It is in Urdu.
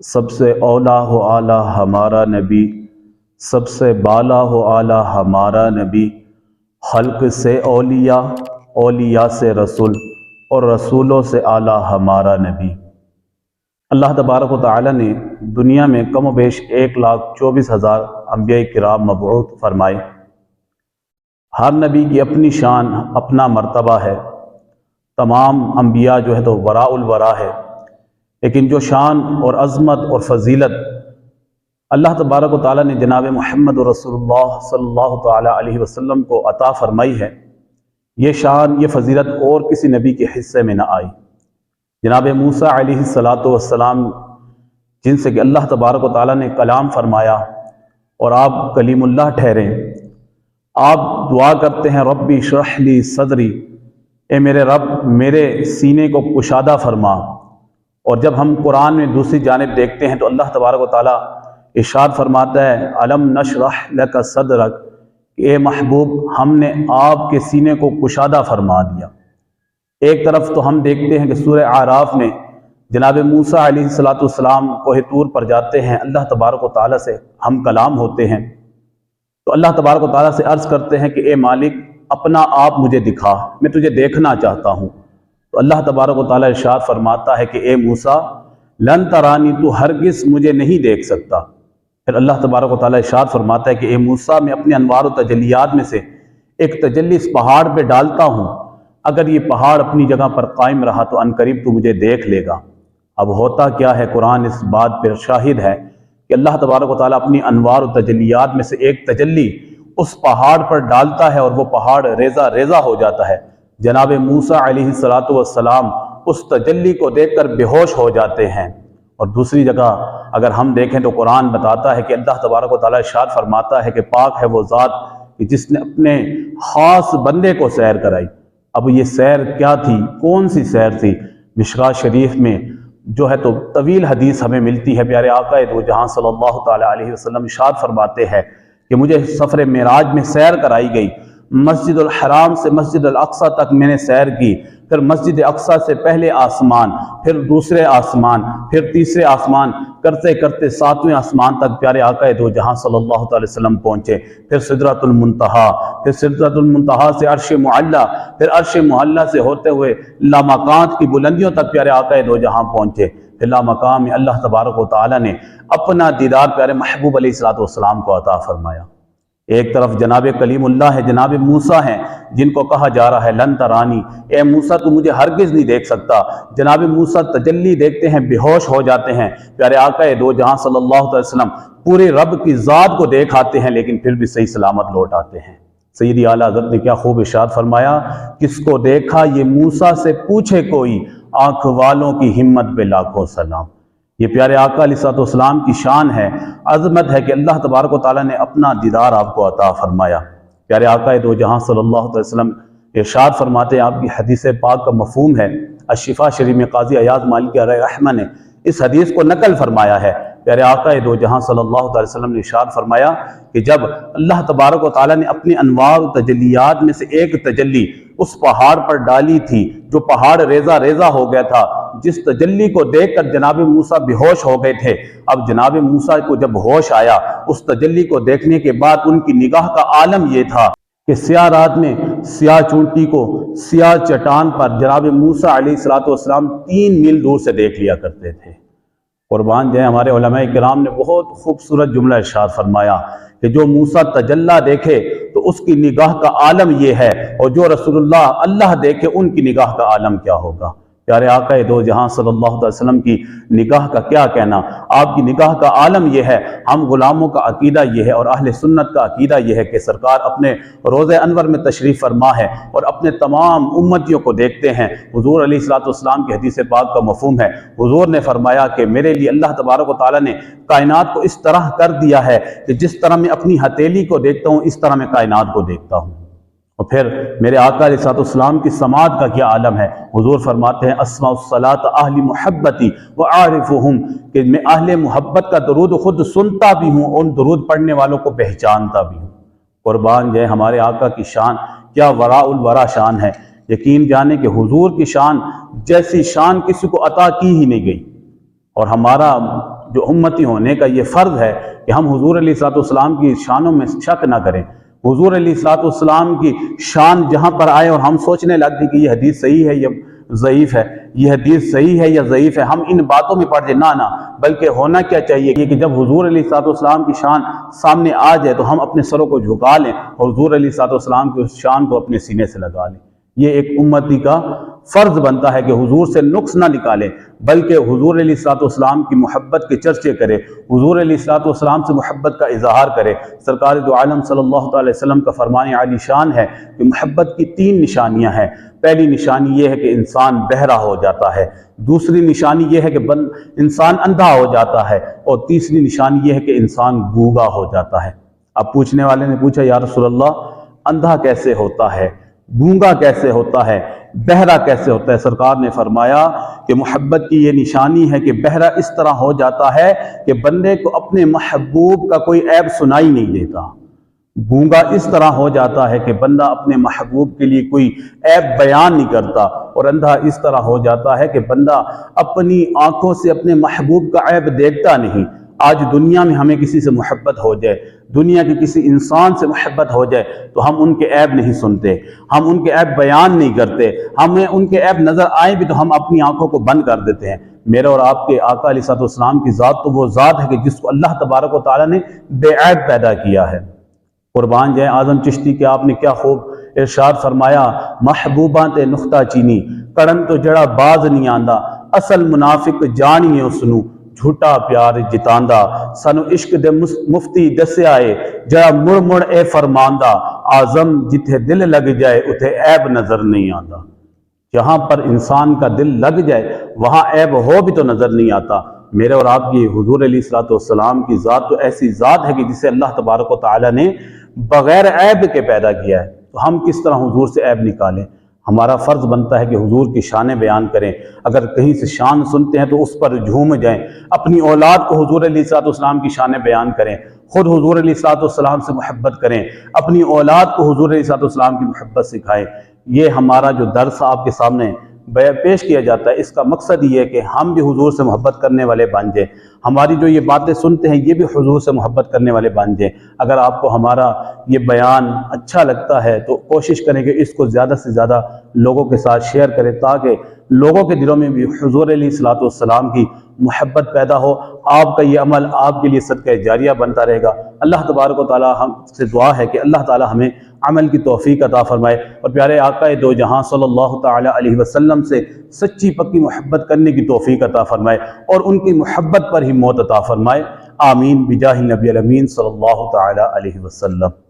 سب سے اولا و اعلیٰ ہمارا نبی، سب سے بالا و اعلیٰ ہمارا نبی، خلق سے اولیاء، اولیاء سے رسول اور رسولوں سے اعلیٰ ہمارا نبی۔ اللہ تبارک و تعالی نے دنیا میں کم و بیش 1,24,000 انبیاء کرام مبعوث فرمائے۔ ہر نبی کی اپنی شان، اپنا مرتبہ ہے۔ تمام انبیاء جو ہے تو وراء الورا ہے، لیکن جو شان اور عظمت اور فضیلت اللہ تبارک و تعالیٰ نے جناب محمد رسول اللہ صلی اللہ تعالیٰ علیہ وسلم کو عطا فرمائی ہے، یہ شان، یہ فضیلت اور کسی نبی کے حصے میں نہ آئی۔ جناب موسیٰ علیہ السلام جن سے کہ اللہ تبارک و تعالیٰ نے کلام فرمایا اور آپ کلیم اللہ ٹھہرے، آپ دعا کرتے ہیں ربی اشرح لی صدری، اے میرے رب میرے سینے کو کشادہ فرما۔ اور جب ہم قرآن میں دوسری جانب دیکھتے ہیں تو اللہ تبارک و تعالیٰ ارشاد فرماتا ہے الم نشرح لک صدرک، اے محبوب ہم نے آپ کے سینے کو کشادہ فرما دیا۔ ایک طرف تو ہم دیکھتے ہیں کہ سورہ اعراف میں جناب موسیٰ علیہ السلام کوہ طور پر جاتے ہیں، اللہ تبارک و تعالیٰ سے ہم کلام ہوتے ہیں، تو اللہ تبارک و تعالیٰ سے عرض کرتے ہیں کہ اے مالک اپنا آپ مجھے دکھا، میں تجھے دیکھنا چاہتا ہوں۔ تو اللہ تبارک و تعالیٰ ارشاد فرماتا ہے کہ اے موسیٰ لن ترانی، تو ہرگز مجھے نہیں دیکھ سکتا۔ پھر اللہ تبارک و تعالیٰ ارشاد فرماتا ہے کہ اے موسیٰ میں اپنے انوار و تجلیات میں سے ایک تجلی اس پہاڑ پہ ڈالتا ہوں، اگر یہ پہاڑ اپنی جگہ پر قائم رہا تو عنقریب تو مجھے دیکھ لے گا۔ اب ہوتا کیا ہے، قرآن اس بات پر شاہد ہے کہ اللہ تبارک و تعالیٰ اپنی انوار و تجلیات میں سے ایک تجلی اس پہاڑ پر ڈالتا ہے اور وہ پہاڑ ریزہ ریزہ ہو جاتا ہے۔ جناب موسیٰ علیہ السلام اس تجلی کو دیکھ کر بے ہوش ہو جاتے ہیں۔ اور دوسری جگہ اگر ہم دیکھیں تو قرآن بتاتا ہے کہ اللہ تبارک و تعالیٰ ارشاد فرماتا ہے کہ پاک ہے وہ ذات کہ جس نے اپنے خاص بندے کو سیر کرائی۔ اب یہ سیر کیا تھی، کون سی سیر تھی؟ مشکوٰۃ شریف میں جو ہے تو طویل حدیث ہمیں ملتی ہے، پیارے آقا دو جہاں صلی اللہ تعالیٰ علیہ وسلم ارشاد فرماتے ہیں کہ مجھے سفر معراج میں سیر کرائی گئی، مسجد الحرام سے مسجد الاقصیٰ تک میں نے سیر کی، پھر مسجد اقصیٰ سے پہلے آسمان، پھر دوسرے آسمان، پھر تیسرے آسمان، کرتے کرتے 7ویں آسمان تک پیارے آقا دو جہاں صلی اللہ تعالی وسلم پہنچے، پھر سدرۃ المنتہا، پھر سدرۃ المنتہا سے عرش معلیٰ، پھر عرش معلیٰ سے ہوتے ہوئے لامکانات کی بلندیوں تک پیارے آقا دو جہاں پہنچے۔ پھر لامکان میں اللہ تبارک و تعالیٰ نے اپنا دیدار پیارے محبوب علیہ السلام کو عطا فرمایا۔ ایک طرف جناب کلیم اللہ ہے، جناب موسیٰ ہیں جن کو کہا جا رہا ہے لن ترانی، اے موسیٰ تو مجھے ہرگز نہیں دیکھ سکتا۔ جناب موسیٰ تجلی دیکھتے ہیں، بے ہوش ہو جاتے ہیں، پیارے آقا دو جہاں صلی اللہ علیہ وسلم پورے رب کی ذات کو دیکھ آتے ہیں، لیکن پھر بھی صحیح سلامت لوٹ آتے ہیں۔ سیدی اعلیٰ حضرت نے کیا خوب ارشاد فرمایا، کس کو دیکھا یہ موسیٰ سے پوچھے کوئی، آنکھ والوں کی ہمت پہ لاکھوں سلام۔ یہ پیارے آقا علیہ السلام کی شان ہے، عظمت ہے کہ اللہ تبارک و تعالیٰ نے اپنا دیدار آپ کو عطا فرمایا۔ پیارے آقا دو جہاں صلی اللہ علیہ وسلم ارشاد فرماتے ہیں، آپ کی حدیث پاک کا مفہوم ہے، الشفا شریف میں قاضی ایاز مالکی علیہ رحمہ نے اس حدیث کو نقل فرمایا ہے۔ پیارے آقا دو جہاں صلی اللہ علیہ وسلم نے ارشاد فرمایا کہ جب اللہ تبارک و تعالیٰ نے اپنی انوار و تجلیات میں سے ایک تجلی اس پہاڑ پر ڈالی تھی، جو پہاڑ ریزہ ریزہ ہو گیا تھا، جس تجلی کو دیکھ کر جناب موسیٰ بے ہوش ہو گئے تھے، اب جناب موسیٰ کو جب ہوش آیا اس تجلی کو دیکھنے کے بعد ان کی نگاہ کا عالم یہ تھا کہ سیاہ رات میں سیاہ چونٹی کو سیاہ چٹان پر جناب موسیٰ علیہ السلام 3 میل دور سے دیکھ لیا کرتے تھے۔ قربان جائیں، ہمارے علماء کرام نے بہت خوبصورت جملہ ارشاد فرمایا کہ جو موسیٰ تجلی دیکھے تو اس کی نگاہ کا عالم یہ ہے، اور جو رسول اللہ دیکھے ان کی نگاہ کا عالم کیا ہوگا۔ پیارے آقا دو جہاں صلی اللہ علیہ وسلم کی نگاہ کا کیا کہنا، آپ کی نگاہ کا عالم یہ ہے۔ ہم غلاموں کا عقیدہ یہ ہے اور اہل سنت کا عقیدہ یہ ہے کہ سرکار اپنے روضہ انور میں تشریف فرما ہے اور اپنے تمام امتیوں کو دیکھتے ہیں۔ حضور علیہ السلام کی حدیث پاک کا مفہوم ہے، حضور نے فرمایا کہ میرے لیے اللہ تبارک و تعالیٰ نے کائنات کو اس طرح کر دیا ہے کہ جس طرح میں اپنی ہتھیلی کو دیکھتا ہوں اس طرح میں کائنات کو دیکھتا ہوں۔ اور پھر میرے آقا علیہ السلام کی سماعت کا کیا عالم ہے، حضور فرماتے ہیں اسمع الصلاۃ اہل محبتی وعارفہم، کہ میں اہل محبت کا درود خود سنتا بھی ہوں، ان درود پڑھنے والوں کو پہچانتا بھی ہوں۔ قربان جائے ہمارے آقا کی شان کیا وراء الورا شان ہے، یقین جانے کہ حضور کی شان جیسی شان کسی کو عطا کی ہی نہیں گئی۔ اور ہمارا جو امتی ہونے کا یہ فرض ہے کہ ہم حضور علیہ الصلوۃ والسلام کی شانوں میں شک نہ کریں۔ حضور علیہ الصلوۃ والسلام کی شان جہاں پر آئے اور ہم سوچنے لگتے کہ یہ حدیث صحیح ہے یا ضعیف ہے، یہ حدیث صحیح ہے یا ضعیف ہے، ہم ان باتوں میں پڑ جائیں، نہ بلکہ ہونا کیا چاہیے کہ جب حضور علیہ الصلوۃ والسلام کی شان سامنے آ جائے تو ہم اپنے سروں کو جھکا لیں اور حضور علیہ الصلوۃ والسلام کی اس شان کو اپنے سینے سے لگا لیں۔ یہ ایک امتی کا فرض بنتا ہے کہ حضور سے نقص نہ نکالے، بلکہ حضور علیہ الصلوۃ والسلام کی محبت کے چرچے کرے، حضور علیہ الصلوۃ والسلام سے محبت کا اظہار کرے۔ سرکار دو عالم صلی اللہ تعالی وسلم کا فرمان عالی شان ہے کہ محبت کی 3 نشانیاں ہیں۔ پہلی نشانی یہ ہے کہ انسان بہرا ہو جاتا ہے، دوسری نشانی یہ ہے کہ انسان اندھا ہو جاتا ہے، اور تیسری نشانی یہ ہے کہ انسان گونگا ہو جاتا ہے۔ اب پوچھنے والے نے پوچھا یا رسول اللہ اندھا کیسے ہوتا ہے، گونگا کیسے ہوتا ہے، بہرا کیسے ہوتا ہے؟ سرکار نے فرمایا کہ محبت کی یہ نشانی ہے کہ بہرا اس طرح ہو جاتا ہے کہ بندے کو اپنے محبوب کا کوئی عیب سنائی نہیں دیتا، گونگا اس طرح ہو جاتا ہے کہ بندہ اپنے محبوب کے لیے کوئی عیب بیان نہیں کرتا، اور اندھا اس طرح ہو جاتا ہے کہ بندہ اپنی آنکھوں سے اپنے محبوب کا عیب دیکھتا نہیں۔ آج دنیا میں ہمیں کسی سے محبت ہو جائے، دنیا کے کسی انسان سے محبت ہو جائے تو ہم ان کے عیب نہیں سنتے، ہم ان کے عیب بیان نہیں کرتے، ہمیں ان کے عیب نظر آئیں بھی تو ہم اپنی آنکھوں کو بند کر دیتے ہیں۔ میرے اور آپ کے آقا علیہ الصلوۃ والسلام کی ذات تو وہ ذات ہے کہ جس کو اللہ تبارک و تعالیٰ نے بے عیب پیدا کیا ہے۔ قربان جائیں اعظم چشتی کہ آپ نے کیا خوب ارشاد فرمایا، محبوباں تے نختہ چینی کڑن تو جڑا باز نہیں آندا، اصل منافق جانیے اسنو جھوٹا پیار جتاندہ، سانو عشق دے مفتی دسیا ہے جڑا مڑ مڑ اے فرماندہ، اعظم جتھے دل لگ جائے اتھے عیب نظر نہیں آتا۔ جہاں پر انسان کا دل لگ جائے وہاں عیب ہو بھی تو نظر نہیں آتا۔ میرے اور آپ کی حضور علیہ الصلوۃ والسلام کی ذات تو ایسی ذات ہے کہ جسے اللہ تبارک و تعالیٰ نے بغیر عیب کے پیدا کیا ہے، تو ہم کس طرح حضور سے عیب نکالیں؟ ہمارا فرض بنتا ہے کہ حضور کی شانیں بیان کریں، اگر کہیں سے شان سنتے ہیں تو اس پر جھوم جائیں، اپنی اولاد کو حضور علیہ الصلوۃ والسلام کی شانیں بیان کریں، خود حضور علیہ الصلوۃ والسلام سے محبت کریں، اپنی اولاد کو حضور علیہ الصلوۃ والسلام کی محبت سکھائیں۔ یہ ہمارا جو درس آپ کے سامنے پیش کیا جاتا ہے، اس کا مقصد یہ ہے کہ ہم بھی حضور سے محبت کرنے والے بن جائیں، ہماری جو یہ باتیں سنتے ہیں یہ بھی حضور سے محبت کرنے والے بن جائیں۔ اگر آپ کو ہمارا یہ بیان اچھا لگتا ہے تو کوشش کریں کہ اس کو زیادہ سے زیادہ لوگوں کے ساتھ شیئر کریں، تاکہ لوگوں کے دلوں میں بھی حضور علیہ الصلوۃ والسلام کی محبت پیدا ہو۔ آپ کا یہ عمل آپ کے لیے صدقہ جاریہ بنتا رہے گا۔ اللہ تبارک و تعالی ہم سے دعا ہے کہ اللہ تعالی ہمیں عمل کی توفیق عطا فرمائے، اور پیارے آقا دو جہاں صلی اللہ تعالی علیہ وسلم سے سچی پکی محبت کرنے کی توفیق عطا فرمائے، اور ان کی محبت پر ہی موت عطا فرمائے۔ آمین بجاہ النبی الامین صلی اللہ تعالی علیہ وسلم۔